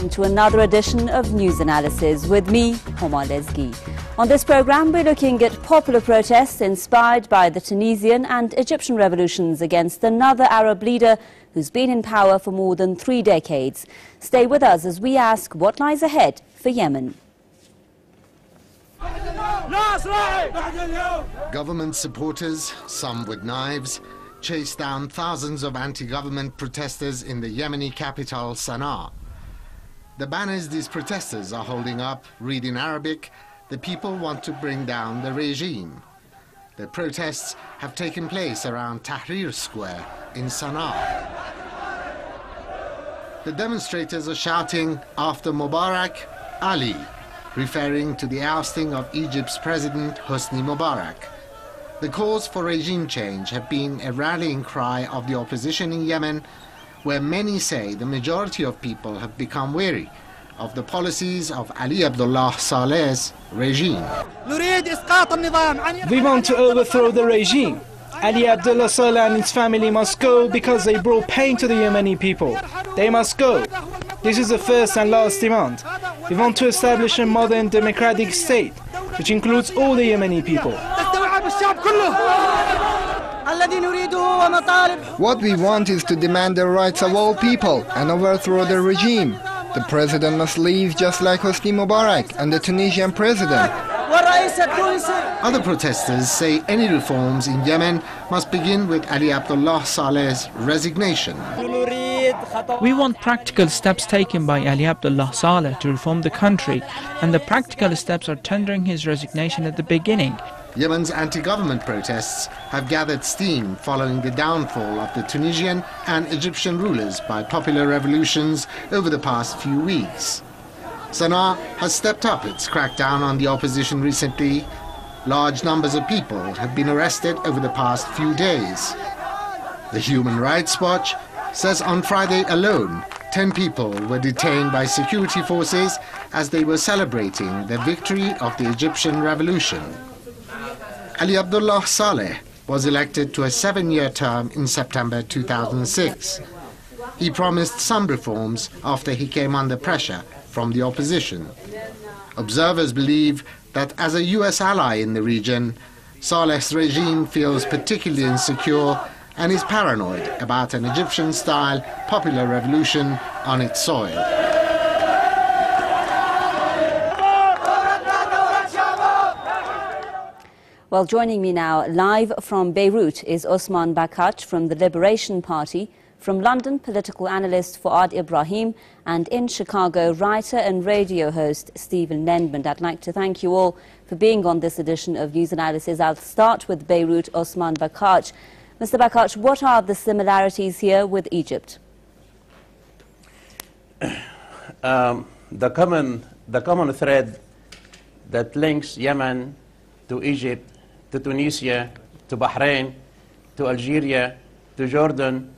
welcome to another edition of News Analysis with me, Homa Lezgi. On this program, we're looking at popular protests inspired by the Tunisian and Egyptian revolutions against another Arab leader who's been in power for more than 3 decades. Stay with us as we ask what lies ahead for Yemen. Government supporters, some with knives, chased down thousands of anti-government protesters in the Yemeni capital, Sana'a. The banners these protesters are holding up read in Arabic, "The people want to bring down the regime." The protests have taken place around Tahrir Square in Sana'a. The demonstrators are shouting, "After Mubarak, Ali," referring to the ousting of Egypt's President Hosni Mubarak. The calls for regime change have been a rallying cry of the opposition in Yemen, where many say the majority of people have become weary of the policies of Ali Abdullah Saleh's regime. We want to overthrow the regime. Ali Abdullah Saleh and his family must go because they brought pain to the Yemeni people. They must go. This is the first and last demand. We want to establish a modern democratic state, which includes all the Yemeni people. What we want is to demand the rights of all people and overthrow the regime. The president must leave just like Hosni Mubarak and the Tunisian president. Other protesters say any reforms in Yemen must begin with Ali Abdullah Saleh's resignation. We want practical steps taken by Ali Abdullah Saleh to reform the country, and the practical steps are tendering his resignation at the beginning. Yemen's anti-government protests have gathered steam following the downfall of the Tunisian and Egyptian rulers by popular revolutions over the past few weeks. Sana'a has stepped up its crackdown on the opposition recently. Large numbers of people have been arrested over the past few days. The Human Rights Watch says on Friday alone, 10 people were detained by security forces as they were celebrating the victory of the Egyptian Revolution. Ali Abdullah Saleh was elected to a 7-year term in September 2006. He promised some reforms after he came under pressure from the opposition. Observers believe that as a US ally in the region, Saleh's regime feels particularly insecure and is paranoid about an Egyptian-style popular revolution on its soil. Well, joining me now live from Beirut is Osman Bakach from the Liberation Party, from London, political analyst Fuad Ibrahim, and in Chicago, writer and radio host Stephen Nendman. I'd like to thank you all for being on this edition of News Analysis. I'll start with Beirut, Osman Bakach. Mr. Bakach, what are the similarities here with Egypt? The common thread that links Yemen to Egypt, to Tunisia, to Bahrain, to Algeria, to Jordan,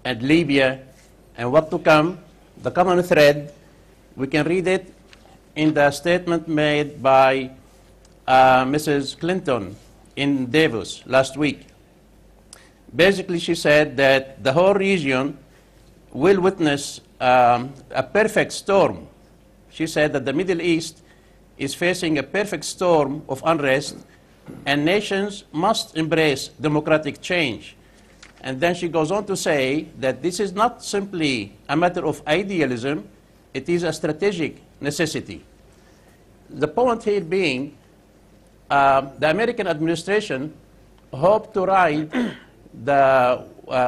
and Libya, and what to come, the common thread, we can read it in the statement made by Mrs. Clinton in Davos last week. Basically, she said that the whole region will witness a perfect storm. She said that the Middle East is facing a perfect storm of unrest, and nations must embrace democratic change. And then she goes on to say that this is not simply a matter of idealism, it is a strategic necessity. The point here being, the American administration hoped to ride the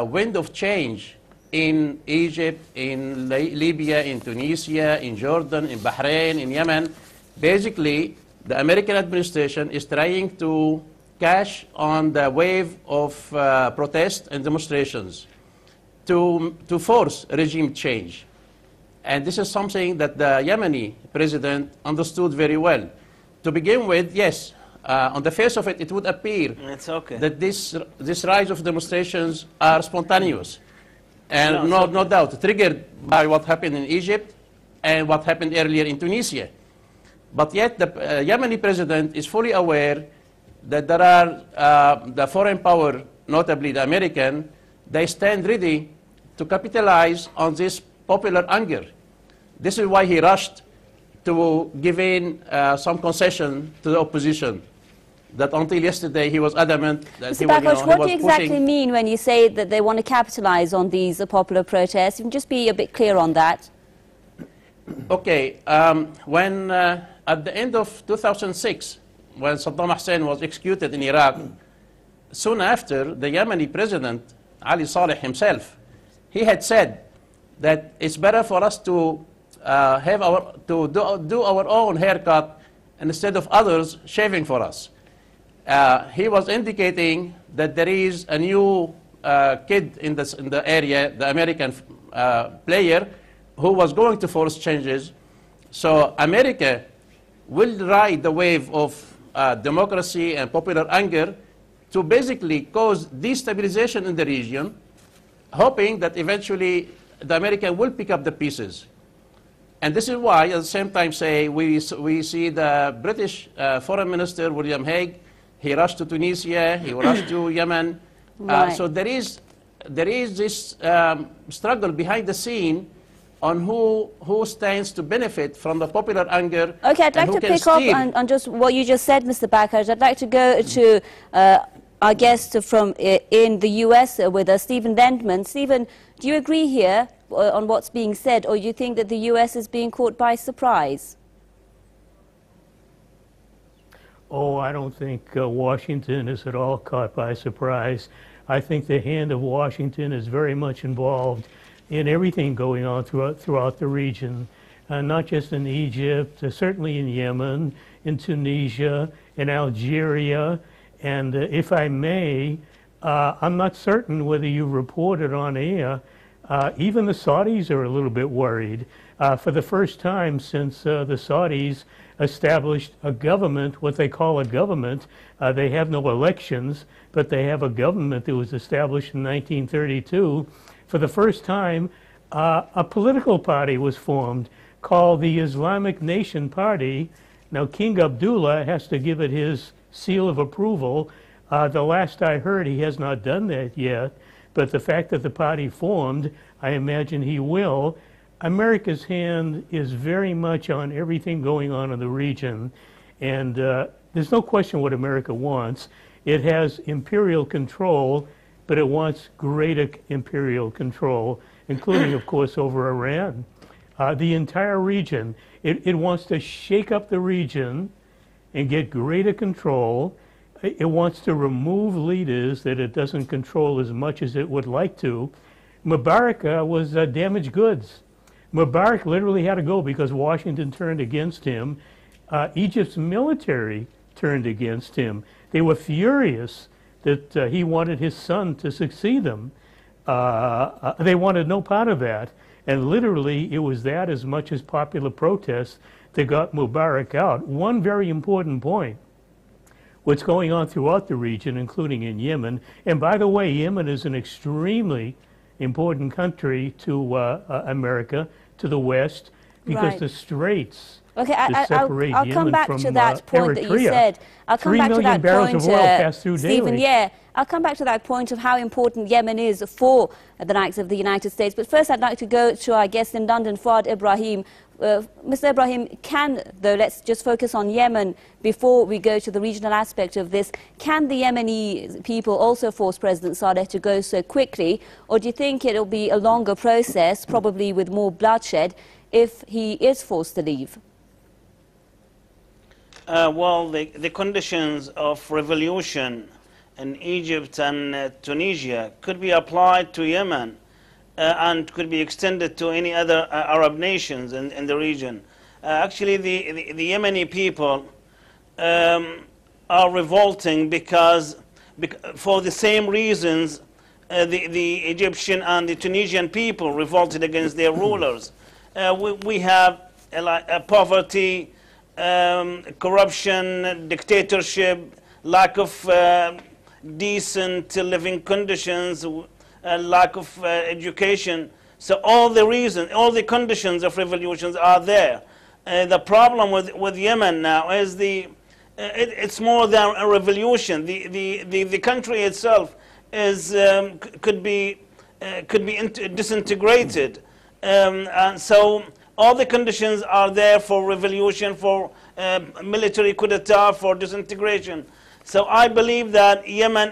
wind of change in Egypt, in Libya, in Tunisia, in Jordan, in Bahrain, in Yemen. Basically, the American administration is trying to cash on the wave of protest and demonstrations to force regime change. And this is something that the Yemeni president understood very well. To begin with, yes, on the face of it, it would appear that this rise of demonstrations are spontaneous. And no doubt, triggered by what happened in Egypt and what happened earlier in Tunisia. But yet the Yemeni president is fully aware that there are the foreign power, notably the American, they stand ready to capitalize on this popular anger. This is why he rushed to give in some concession to the opposition. That until yesterday he was adamant that Mr. Bakash, what do you exactly pushing. mean when you say that they want to capitalize on these popular protests? You can just be a bit clear on that. Okay, when at the end of 2006, when Saddam Hussein was executed in Iraq, soon after, the Yemeni president, Ali Saleh himself, he had said that it's better for us to do our own haircut instead of others shaving for us. He was indicating that there is a new kid in the area, the American player, who was going to force changes. So America will ride the wave of democracy and popular anger to basically cause destabilization in the region, hoping that eventually the American will pick up the pieces. And this is why, at the same time, say we see the British Foreign Minister, William Hague, he rushed to Tunisia, he rushed to Yemen. Right. So there is this struggle behind the scene on who stands to benefit from the popular anger. Okay, I'd like to pick up on just what you just said, Mr. Bakash. I'd like to go to our guest from in the US with us, Stephen Lendman. Stephen, do you agree here on what's being said, or do you think that the US is being caught by surprise? Oh, I don't think Washington is at all caught by surprise. I think the hand of Washington is very much involved in everything going on throughout the region, not just in Egypt, certainly in Yemen, in Tunisia, in Algeria, and if I may, I'm not certain whether you reported on air, even the Saudis are a little bit worried. For the first time since the Saudis established a government, what they call a government, they have no elections, but they have a government that was established in 1932. For the first time, a political party was formed called the Islamic Nation Party. Now, King Abdullah has to give it his seal of approval. The last I heard, he has not done that yet. But the fact that the party formed, I imagine he will. America's hand is very much on everything going on in the region. And there's no question what America wants. It has imperial control, but it wants greater imperial control, including, of course, over Iran. The entire region, it wants to shake up the region and get greater control. It wants to remove leaders that it doesn't control as much as it would like to. Mubarak was damaged goods. Mubarak literally had to go because Washington turned against him. Egypt's military turned against him. They were furious that he wanted his son to succeed him. They wanted no part of that. And literally, it was that as much as popular protest that got Mubarak out. One very important point, what's going on throughout the region, including in Yemen. And by the way, Yemen is an extremely important country to America, to the West, because the straits that separate I'll Yemen come back from to that point Eritrea. that you said. I'll come back to that barrels point, of oil pass through Stephen, daily. yeah. I'll come back to that point of how important Yemen is for the likes of the United States. But first, I'd like to go to our guest in London, Fuad Ibrahim. Mr. Ibrahim, let's just focus on Yemen before we go to the regional aspect of this. Can the Yemeni people also force President Saleh to go so quickly? Or do you think it'll be a longer process, probably with more bloodshed, if he is forced to leave? Well, the conditions of revolution in Egypt and Tunisia could be applied to Yemen and could be extended to any other Arab nations in the region. Actually, the Yemeni people are revolting because for the same reasons the Egyptian and the Tunisian people revolted against their rulers. We have poverty, corruption, dictatorship, lack of decent living conditions, lack of education. So all the conditions of revolutions are there. The problem with Yemen now is it's more than a revolution. The country itself is could be disintegrated, and so all the conditions are there for revolution, for military coup d'etat, for disintegration. So I believe that Yemen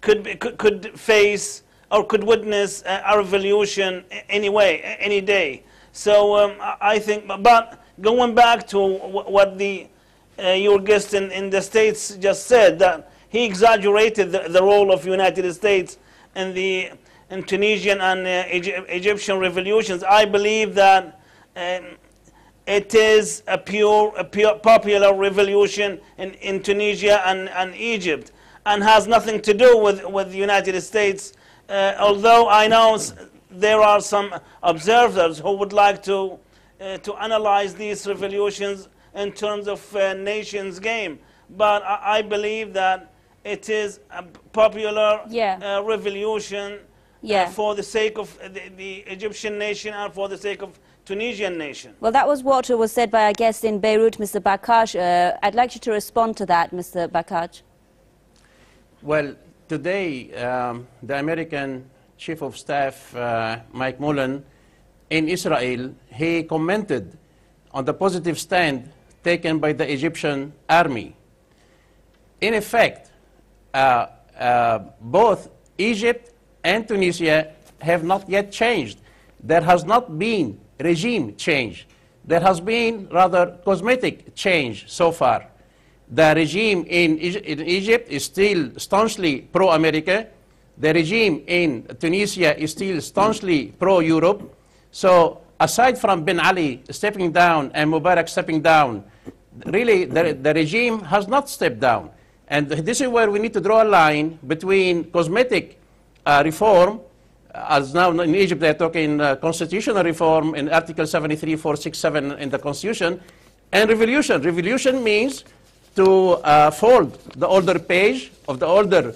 could face or could witness a revolution anyway, any day. So I think, but going back to what your guest in the States just said, that he exaggerated the role of United States in Tunisian and Egyptian revolutions. I believe that it is a pure popular revolution in Tunisia and Egypt, and has nothing to do with the United States. Although I know there are some observers who would like to analyze these revolutions in terms of nations game, but I believe that it is a popular revolution for the sake of the Egyptian nation and for the sake of Tunisian nation. Well, that was what was said by our guest in Beirut, Mr. Bakkash. I'd like you to respond to that, Mr. Bakkash. Well, today, the American Chief of Staff, Mike Mullen, in Israel, he commented on the positive stand taken by the Egyptian army. In effect, both Egypt and Tunisia have not yet changed. There has not been regime change. There has been rather cosmetic change so far. The regime in Egypt is still staunchly pro-America. The regime in Tunisia is still staunchly pro-Europe. So aside from Ben Ali stepping down and Mubarak stepping down, really the regime has not stepped down. And this is where we need to draw a line between cosmetic reform, as now in Egypt they're talking constitutional reform in Article 73, 467 in the Constitution, and revolution. Revolution means to fold the older page of the older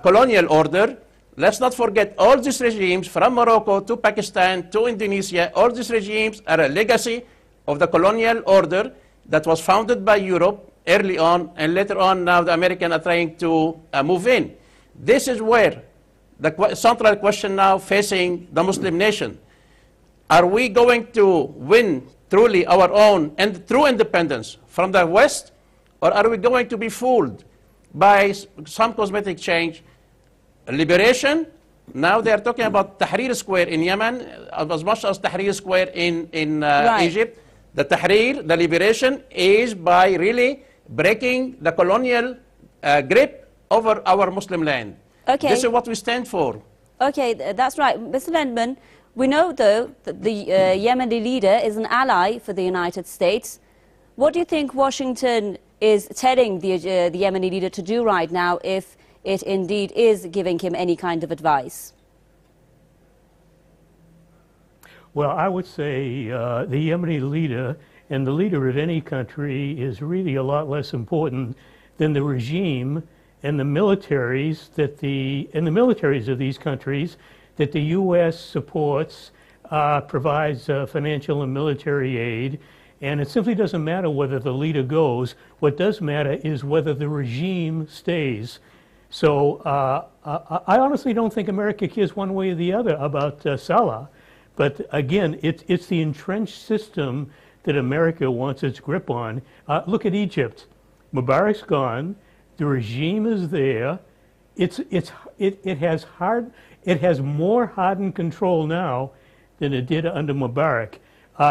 colonial order. Let's not forget all these regimes from Morocco to Pakistan to Indonesia, all these regimes are a legacy of the colonial order that was founded by Europe early on, and later on now the Americans are trying to move in. This is where the central question now facing the Muslim nation. Are we going to win truly our own and true independence from the West, or are we going to be fooled by some cosmetic change? Liberation, now they are talking about Tahrir Square in Yemen as much as Tahrir Square in Egypt. The Tahrir, the liberation, is by really breaking the colonial grip over our Muslim land. Okay. This is what we stand for. Okay, that's right. Mr. Lendman, we know, though, that the Yemeni leader is an ally for the United States. What do you think Washington is telling the Yemeni leader to do right now, if it indeed is giving him any kind of advice? Well, I would say the Yemeni leader and the leader of any country is really a lot less important than the regime and the militaries of these countries that the U.S. supports, provides financial and military aid, and it simply doesn't matter whether the leader goes. What does matter is whether the regime stays. So I honestly don't think America cares one way or the other about Salah. But again, it's the entrenched system that America wants its grip on. Look at Egypt. Mubarak's gone. The regime is there. It has more hardened control now than it did under Mubarak.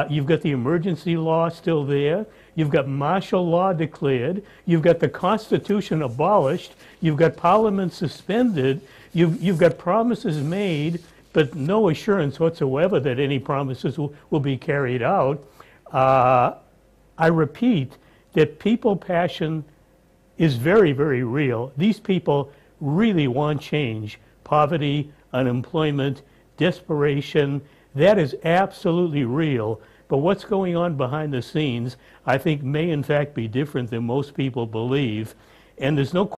You've got the emergency law still there. You've got martial law declared. You've got the Constitution abolished. You've got Parliament suspended. You've got promises made, but no assurance whatsoever that any promises will be carried out. I repeat that people passion is very, very real. These people really want change. Poverty, unemployment, desperation, that is absolutely real. But what's going on behind the scenes, I think, may in fact be different than most people believe. And there's no